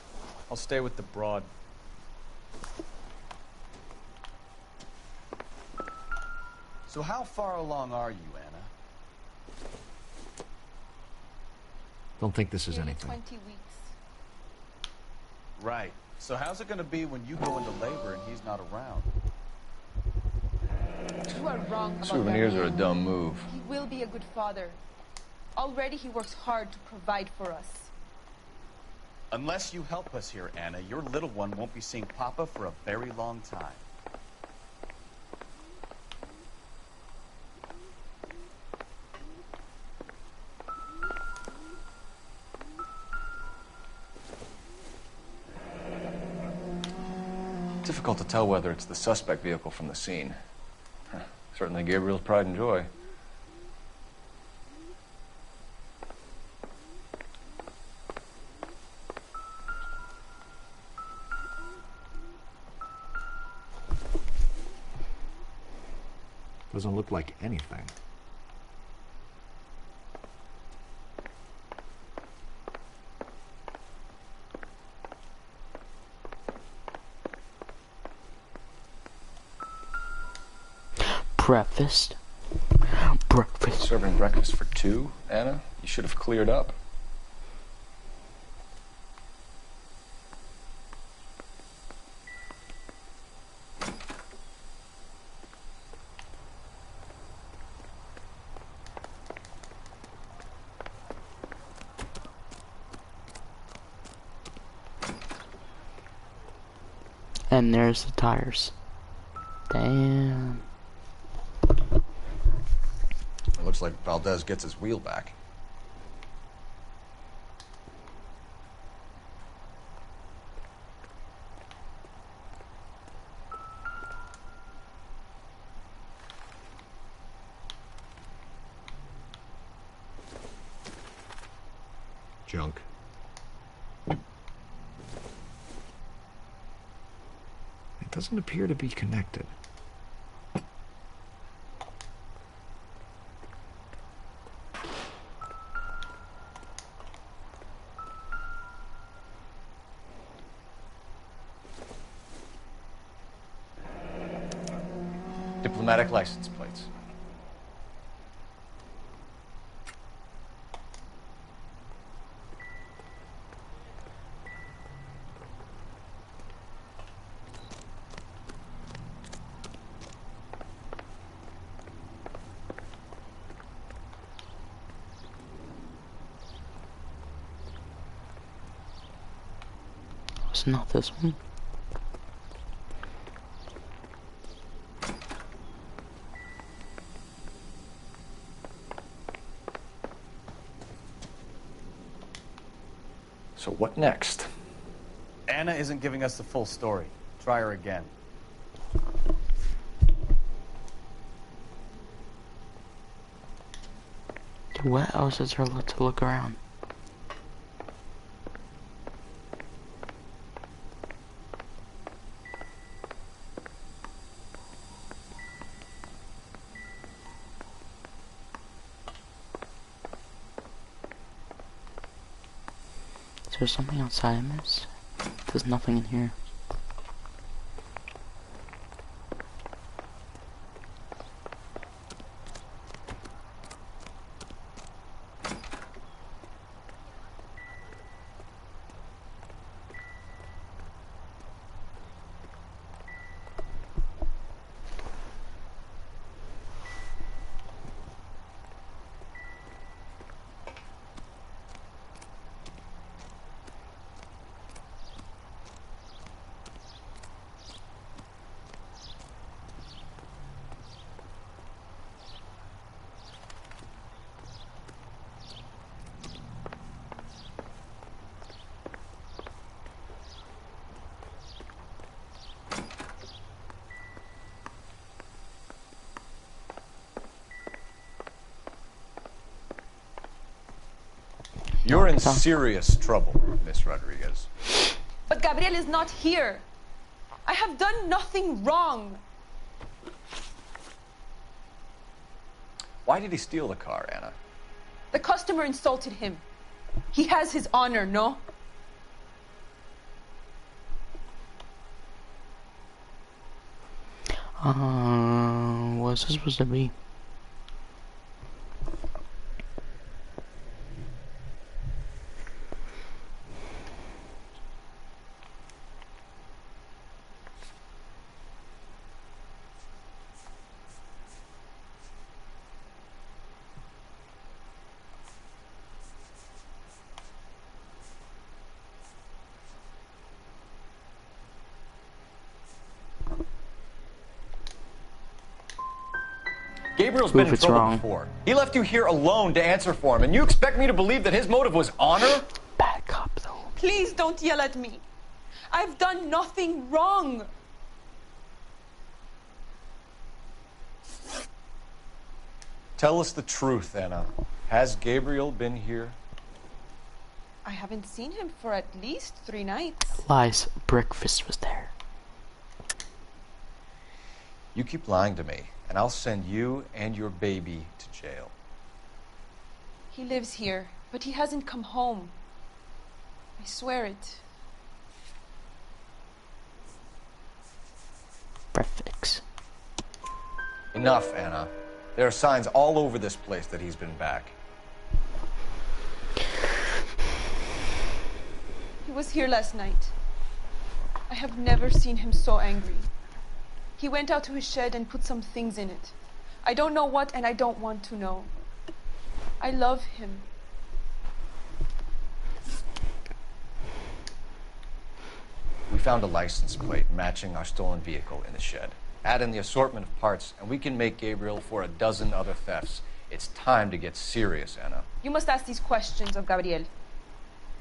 I'll stay with the broad. So how far along are you, Anna? Don't think this is Nearly anything. 20 weeks. Right. So how's it going to be when you go into labor and he's not around? You are wrong about Souvenirs are a Gabriel. dumb move. He will be a good father. Already he works hard to provide for us. Unless you help us here, Anna, your little one won't be seeing Papa for a very long time. Difficult to tell whether it's the suspect vehicle from the scene. Certainly Gabriel's pride and joy. Doesn't look like anything. Breakfast. Breakfast. Serving breakfast for two, Anna? You should have cleared up. And there's the tires. Damn. It looks like Valdez gets his wheel back. Junk. It doesn't appear to be connected. Diplomatic license plates. It's not this one. So what next? Anna isn't giving us the full story. Try her again. What else is there left to look around? Is there something outside I missed? There's nothing in here. You're in serious trouble, Miss Rodriguez. But Gabriel is not here. I have done nothing wrong. Why did he steal the car, Anna? The customer insulted him. He has his honor, no? What's this supposed to be? Gabriel's been in trouble before. He left you here alone to answer for him, and you expect me to believe that his motive was honor? Bad cop, though. Please don't yell at me. I've done nothing wrong. Tell us the truth, Anna. Has Gabriel been here? I haven't seen him for at least 3 nights. Lies. Breakfast was there. You keep lying to me, and I'll send you and your baby to jail. He lives here, but he hasn't come home. I swear it. Prefix. Enough, Anna. There are signs all over this place that he's been back. He was here last night. I have never seen him so angry. He went out to his shed and put some things in it. I don't know what, and I don't want to know. I love him. We found a license plate matching our stolen vehicle in the shed. Add in the assortment of parts, and we can make Gabriel for a dozen other thefts. It's time to get serious, Anna. You must ask these questions of Gabriel.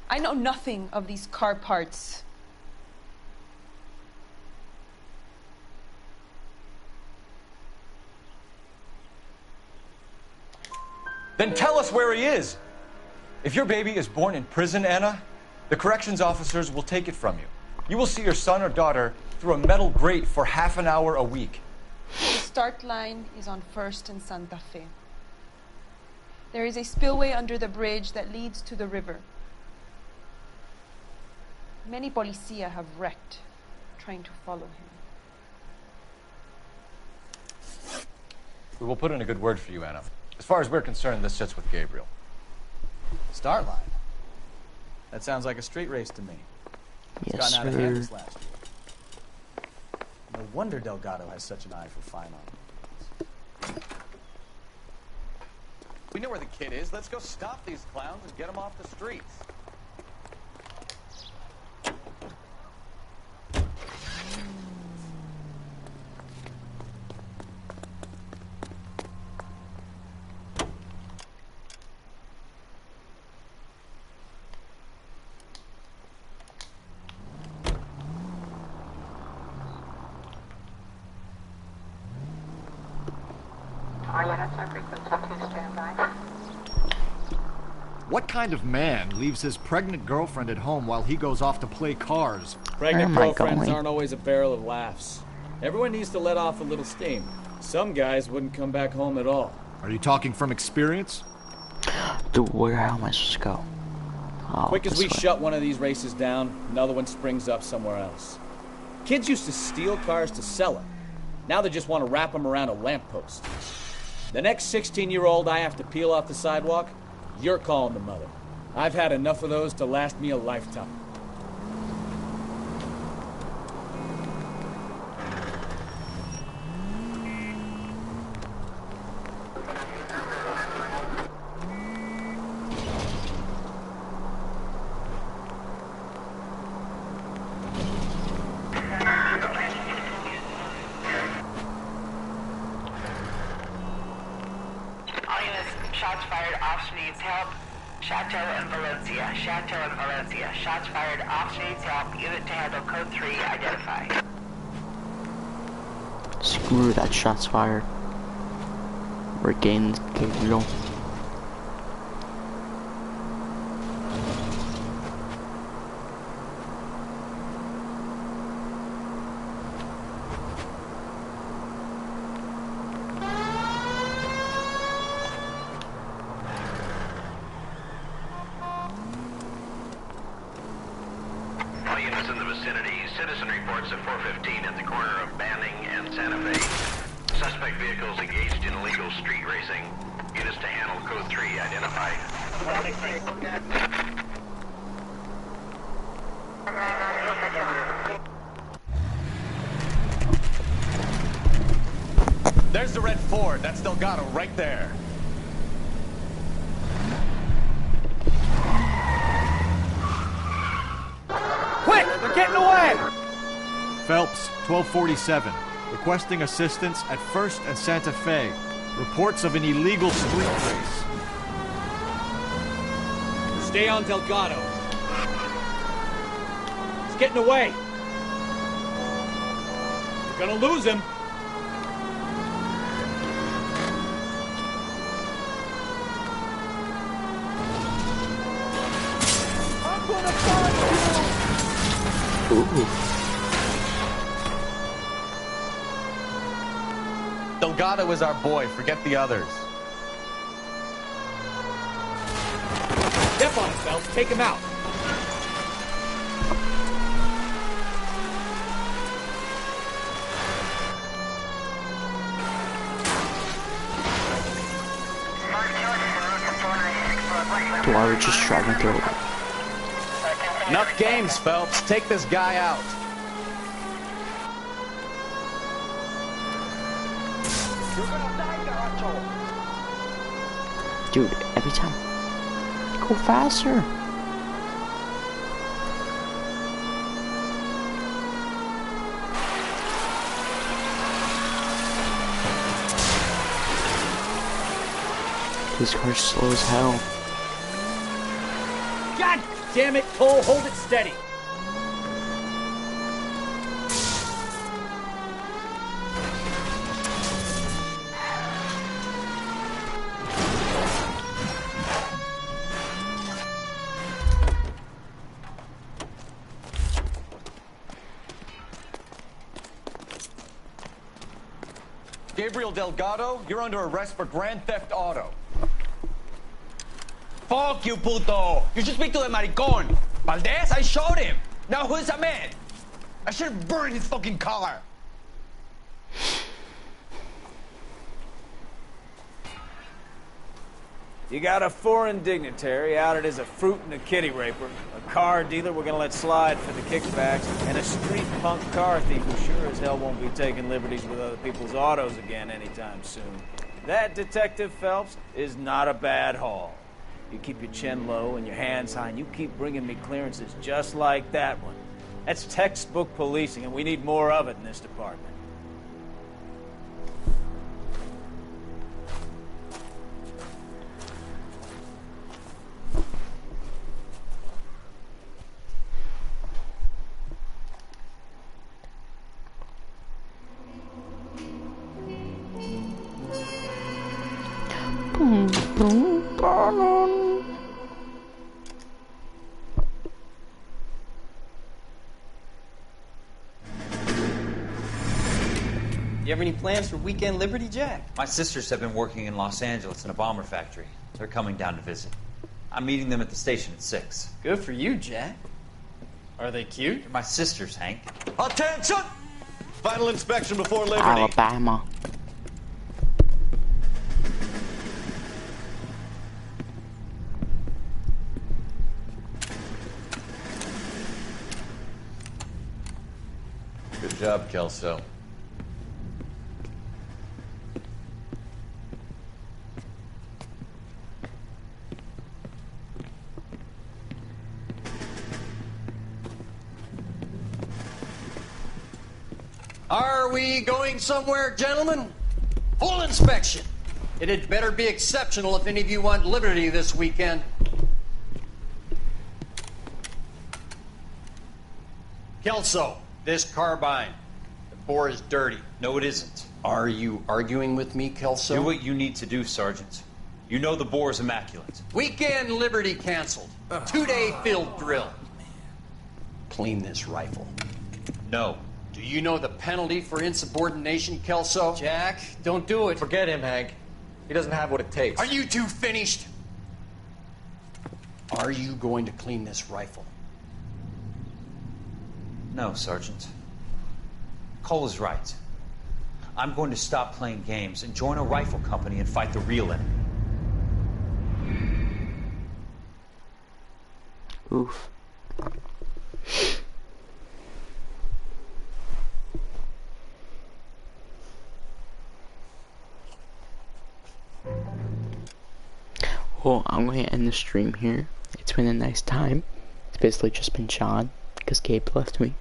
I know nothing of these car parts. Then tell us where he is. If your baby is born in prison, Anna, the corrections officers will take it from you. You will see your son or daughter through a metal grate for half an hour a week. The start line is on 1st and Santa Fe. There is a spillway under the bridge that leads to the river. Many policia have wrecked trying to follow him. We will put in a good word for you, Anna. As far as we're concerned, this sits with Gabriel. Start line? That sounds like a street race to me. It's Yes, gotten out of hand sir. this last year. No wonder Delgado has such an eye for fine art. We know where the kid is. Let's go stop these clowns and get them off the streets. What kind of man leaves his pregnant girlfriend at home while he goes off to play cars? Pregnant Where am I girlfriends going? aren't always a barrel of laughs. Everyone needs to let off a little steam. Some guys wouldn't come back home at all. Are you talking from experience? Dude, where am I supposed to go? Oh, Quick as this we way. shut one of these races down, another one springs up somewhere else. Kids used to steal cars to sell them. Now they just want to wrap them around a lamppost. The next 16-year-old I have to peel off the sidewalk, you're calling the mother. I've had enough of those to last me a lifetime. All units, shots fired, officer needs help. Chateau and Valencia, Chateau and Valencia. Shots fired, officer needs help. Unit to handle code 3, identify. Screw that, shots fired. We're getting Gabriel. vicinity. Citizen reports at 415 at the corner of Banning and Santa Fe. Suspect vehicles engaged in illegal street racing. Units to handle code 3 identified. There's the red Ford. That's Delgado right there. Quick! They're getting away! Phelps, 1247. Requesting assistance at 1st and Santa Fe. Reports of an illegal street race. Stay on Delgado. He's getting away. You're gonna lose him. I'm gonna find you! Ooh. Delgado is our boy. Forget the others. Step on it, Phelps. Take him out. Why we're just driving through it. Enough games, Phelps. Take this guy out. Dude, every time. Go faster. This car's slow as hell. God damn it, Cole. Hold it steady. Gabriel Delgado, you're under arrest for Grand Theft Auto. Fuck you, puto! You should speak to the maricón. Valdez, I showed him. Now who's a man? I should have burned his fucking car. You got a foreign dignitary outed as a fruit and a kitty raper, a car dealer we're gonna let slide for the kickbacks, and a street punk car thief who sure as hell won't be taking liberties with other people's autos again anytime soon. That, Detective Phelps, is not a bad haul. You keep your chin low and your hands high, and you keep bringing me clearances just like that one. That's textbook policing, and we need more of it in this department. Boom, boom, boom. You have any plans for weekend Liberty, Jack? My sisters have been working in Los Angeles in a bomber factory. They're coming down to visit. I'm meeting them at the station at 6. Good for you, Jack. Are they cute? They're my sisters, Hank. Attention! Final inspection before Liberty. Alabama. Good job, Kelso. Are we going somewhere, gentlemen? Full inspection. It had better be exceptional if any of you want liberty this weekend. Kelso, this carbine. The bore is dirty. No, it isn't. Are you arguing with me, Kelso? Do what you need to do, Sergeant. You know the bore is immaculate. Weekend Liberty canceled. 2-day field drill. Clean this rifle. No. Do you know the penalty for insubordination, Kelso? Jack, don't do it. Forget him, Hank. He doesn't have what it takes. Are you two finished? Are you going to clean this rifle? No, Sergeant. Cole is right. I'm going to stop playing games and join a rifle company and fight the real enemy. Oof. Well, I'm going to end the stream here. It's been a nice time. It's basically just been John, because Gabe left me.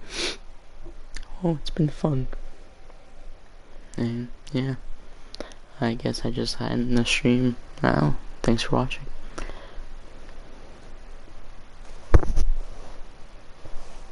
Oh, it's been fun. And, yeah. I guess I just end the stream now. Thanks for watching.